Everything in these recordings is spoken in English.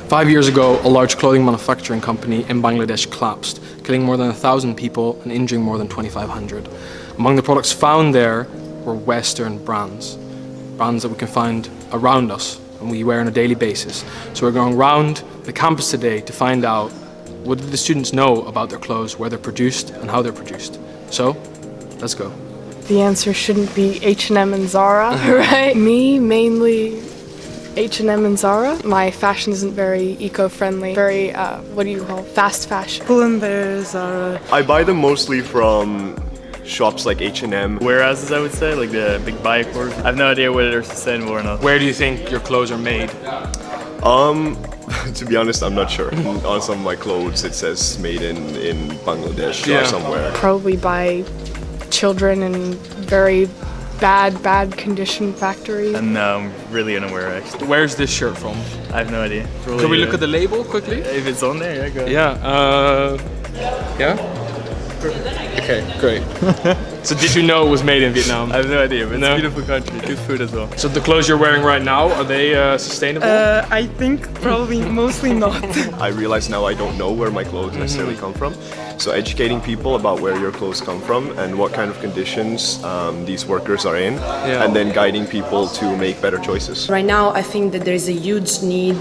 5 years ago, a large clothing manufacturing company in Bangladesh collapsed, killing more than 1,000 people and injuring more than 2,500. Among the products found there were Western brands that we can find around us and we wear on a daily basis. So we're going around the campus today to find out what do the students know about their clothes, where they're produced and how they're produced. So, let's go. The answer shouldn't be H&M and Zara, right? Me, mainly H&M and Zara. My fashion isn't very eco-friendly, very, fast fashion. Pull&Bear, Zara. I buy them mostly from shops like H&M. Whereas, I would say, like the big Biacore. I have no idea whether they're sustainable or not. Where do you think your clothes are made? To be honest, I'm not sure. On some of my clothes it says made in Bangladesh or somewhere. Probably by children in very bad condition factories. And no, I'm really unaware actually. Where's this shirt from? I have no idea. Probably, Can we look at the label quickly? If it's on there, yeah, go ahead. Yeah? Okay, great. So did you know it was made in Vietnam? I have no idea, but it's a beautiful country, good food as well. So the clothes you're wearing right now, are they sustainable? I think probably mostly not. I realize now I don't know where my clothes necessarily come from. So educating people about where your clothes come from and what kind of conditions these workers are in, and then guiding people to make better choices. Right now, I think that there is a huge need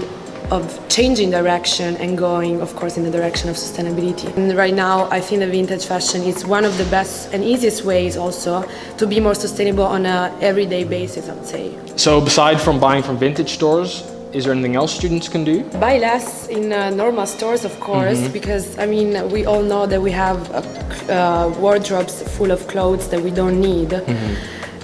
of changing direction and going, of course, in the direction of sustainability. And right now, I think that vintage fashion is one of the best and easiest ways also to be more sustainable on an everyday basis, I would say. So aside from buying from vintage stores, is there anything else students can do? Buy less in normal stores, of course, because, I mean, we all know that we have wardrobes full of clothes that we don't need.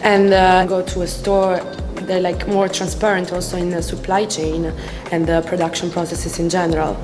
And go to a store. They're like more transparent also in the supply chain and the production processes in general.